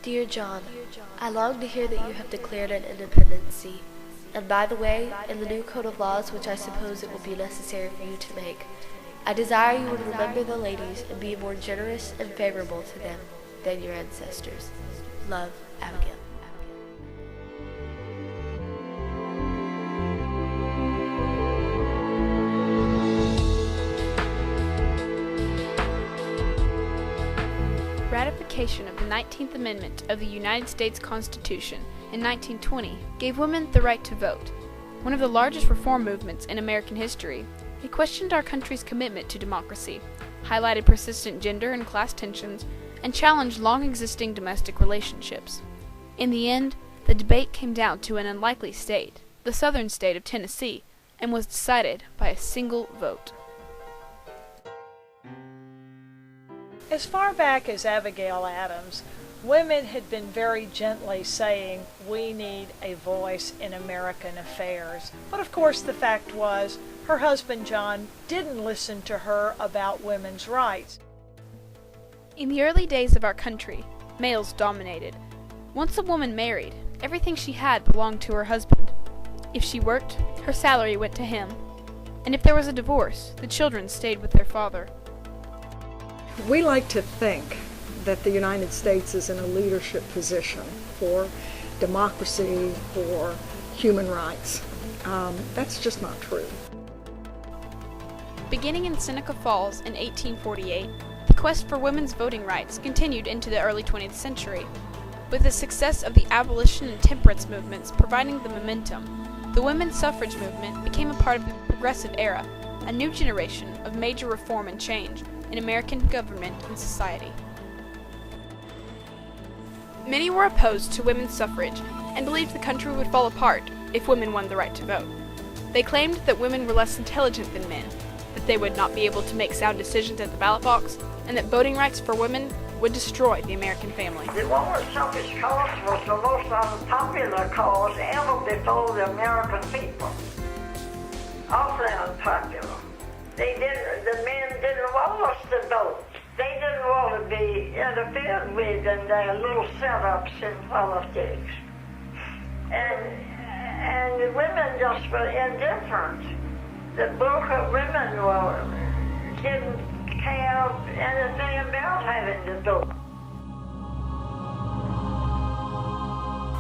Dear John, I long to hear that you have declared an independency. And by the way, in the new code of laws which I suppose it will be necessary for you to make, I desire you would remember the ladies and be more generous and favorable to them than your ancestors. Love, Abigail. Ratification of the 19th Amendment of the United States Constitution in 1920 gave women the right to vote. One of the largest reform movements in American history, it questioned our country's commitment to democracy, highlighted persistent gender and class tensions, and challenged long-existing domestic relationships. In the end, the debate came down to an unlikely state, the southern state of Tennessee, and was decided by a single vote. As far back as Abigail Adams, women had been very gently saying, we need a voice in American affairs. But of course the fact was, her husband John didn't listen to her about women's rights. In the early days of our country, males dominated. Once a woman married, everything she had belonged to her husband. If she worked, her salary went to him. And if there was a divorce, the children stayed with their father. We like to think that the United States is in a leadership position for democracy, for human rights. That's just not true. Beginning in Seneca Falls in 1848, the quest for women's voting rights continued into the early 20th century. With the success of the abolition and temperance movements providing the momentum, the women's suffrage movement became a part of the progressive era, a new generation of major reform and change in American government and society. Many were opposed to women's suffrage and believed the country would fall apart if women won the right to vote. They claimed that women were less intelligent than men, that they would not be able to make sound decisions at the ballot box, and that voting rights for women would destroy the American family. The women's suffrage cause was the most unpopular cause ever before the American people. Awfully unpopular. The men didn't want us to vote. They didn't want to be interfered with in their little setups in politics. And the women just were indifferent. The bulk of women didn't care anything about having to vote.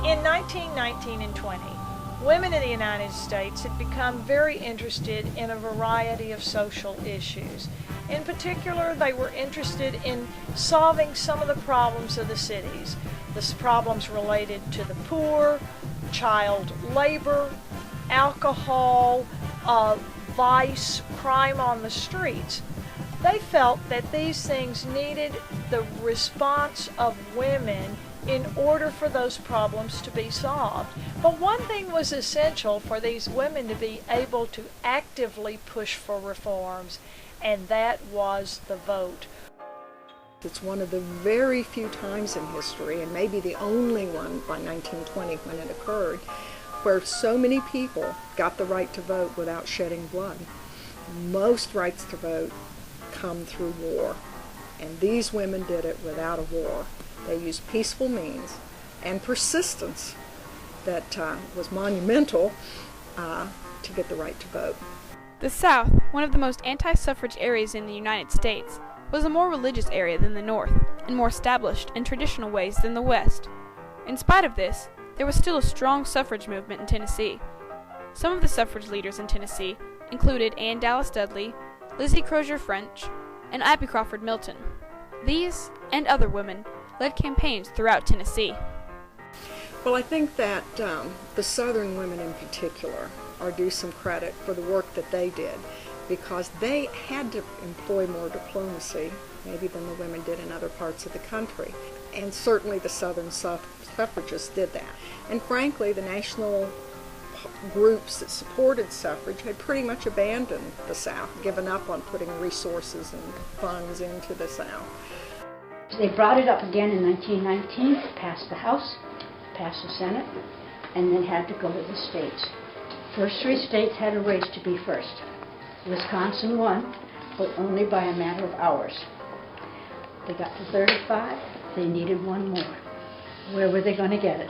In 1919 and 20, women in the United States had become very interested in a variety of social issues. In particular, they were interested in solving some of the problems of the cities. The problems related to the poor, child labor, alcohol, vice, crime on the streets. They felt that these things needed the response of women in order for those problems to be solved. But one thing was essential for these women to be able to actively push for reforms, and that was the vote. It's one of the very few times in history, and maybe the only one by 1920 when it occurred, where so many people got the right to vote without shedding blood. Most rights to vote come through war, and these women did it without a war. They used peaceful means and persistence that was monumental to get the right to vote. The South, one of the most anti-suffrage areas in the United States, was a more religious area than the North, and more established in traditional ways than the West. In spite of this, there was still a strong suffrage movement in Tennessee. Some of the suffrage leaders in Tennessee included Anne Dallas Dudley, Lizzie Crozier French, and Abby Crawford Milton. These, and other women, led campaigns throughout Tennessee. Well, I think that the Southern women in particular are due some credit for the work that they did, because they had to employ more diplomacy, maybe than the women did in other parts of the country. And certainly the Southern suffragists did that. And frankly, the national groups that supported suffrage had pretty much abandoned the South, given up on putting resources and funds into the South. They brought it up again in 1919, passed the House, passed the Senate, and then had to go to the states. First three states had a race to be first. Wisconsin won, but only by a matter of hours. They got to 35, they needed one more. Where were they going to get it?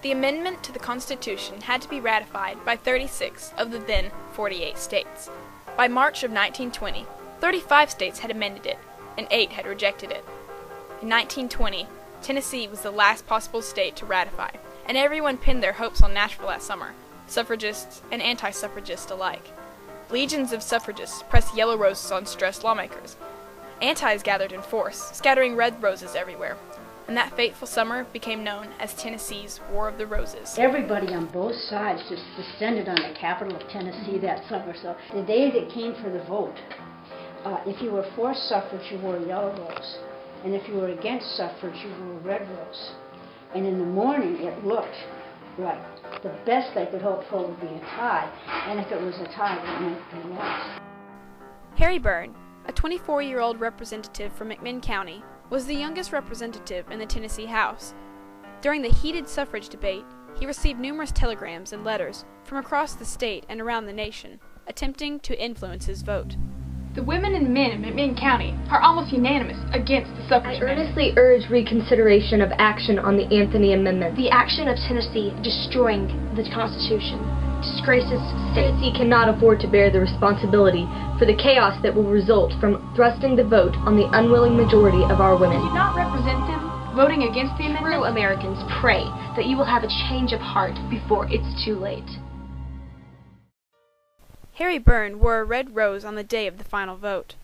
The amendment to the Constitution had to be ratified by 36 of the then 48 states. By March of 1920, 35 states had amended it, and 8 had rejected it. In 1920, Tennessee was the last possible state to ratify, and everyone pinned their hopes on Nashville that summer, suffragists and anti-suffragists alike. Legions of suffragists pressed yellow roses on stressed lawmakers. Antis gathered in force, scattering red roses everywhere, and that fateful summer became known as Tennessee's War of the Roses. Everybody on both sides just descended on the capital of Tennessee that summer. So the day that came for the vote, if you were for suffrage, you wore a yellow rose. And if you were against suffrage, you wore a red rose. And in the morning, it looked like the best they could hope for would be a tie. And if it was a tie, it meant they lost. Harry Byrne, a 24-year-old representative from McMinn County, was the youngest representative in the Tennessee House. During the heated suffrage debate, he received numerous telegrams and letters from across the state and around the nation, attempting to influence his vote. The women and men in McMinn County are almost unanimous against the suffrage amendment. Earnestly urge reconsideration of action on the Anthony Amendment. The action of Tennessee destroying the Constitution disgraces state. Tennessee cannot afford to bear the responsibility for the chaos that will result from thrusting the vote on the unwilling majority of our women. Do you not represent them voting against the amendment? True Americans pray that you will have a change of heart before it's too late. Harry Byrne wore a red rose on the day of the final vote.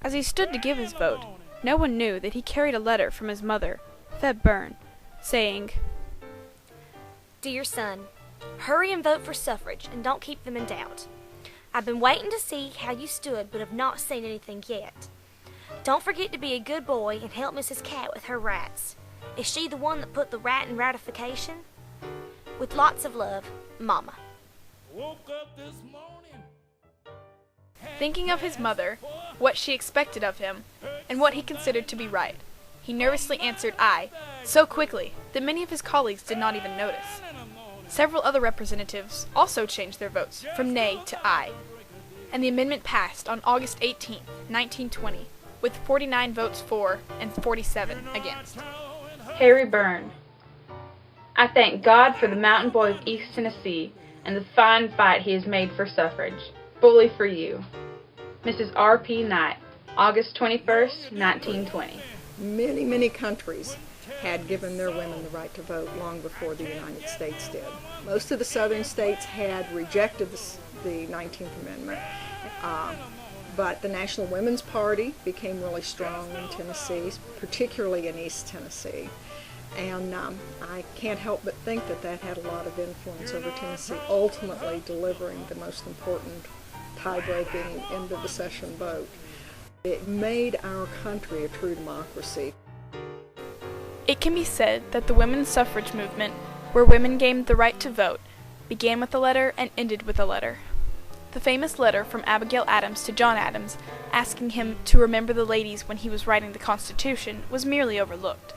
As he stood to give his vote, no one knew that he carried a letter from his mother, Feb Byrne, saying, "Dear son, hurry and vote for suffrage and don't keep them in doubt. I've been waiting to see how you stood but have not seen anything yet. Don't forget to be a good boy and help Mrs. Cat with her rats. Is she the one that put the rat in ratification? With lots of love, Mama." Woke up this morning. Thinking of his mother, what she expected of him, and what he considered to be right, he nervously answered aye, so quickly that many of his colleagues did not even notice. Several other representatives also changed their votes from nay to aye, and the amendment passed on August 18, 1920, with 49 votes for and 47 against. Harry Byrne. I thank God for the mountain boy of East Tennessee and the fine fight he has made for suffrage. Bully for you. Mrs. R.P. Knight, August 21st, 1920. Many, many countries had given their women the right to vote long before the United States did. Most of the southern states had rejected the 19th Amendment, but the National Women's Party became really strong in Tennessee, particularly in East Tennessee. And I can't help but think that that had a lot of influence over Tennessee, ultimately delivering the most important tie-breaking end of the session vote. It made our country a true democracy. It can be said that the women's suffrage movement, where women gained the right to vote, began with a letter and ended with a letter. The famous letter from Abigail Adams to John Adams, asking him to remember the ladies when he was writing the Constitution, was merely overlooked.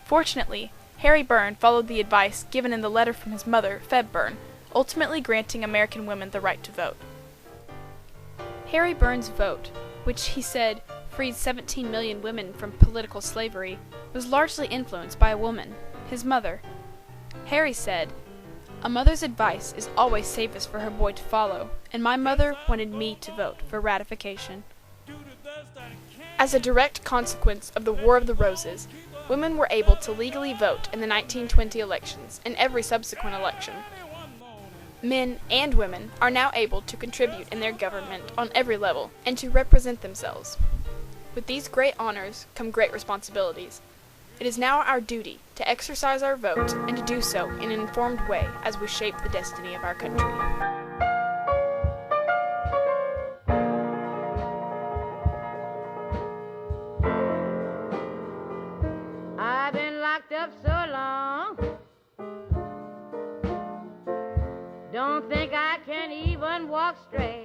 Fortunately, Harry Byrne followed the advice given in the letter from his mother, Feb Byrne, ultimately granting American women the right to vote. Harry Byrne's vote, which he said freed 17 million women from political slavery, was largely influenced by a woman, his mother. Harry said, "A mother's advice is always safest for her boy to follow, and my mother wanted me to vote for ratification." As a direct consequence of the War of the Roses, women were able to legally vote in the 1920 elections and every subsequent election. Men and women are now able to contribute in their government on every level and to represent themselves. With these great honors come great responsibilities. It is now our duty to exercise our vote and to do so in an informed way as we shape the destiny of our country. I've been locked up so long, don't think I can even walk straight.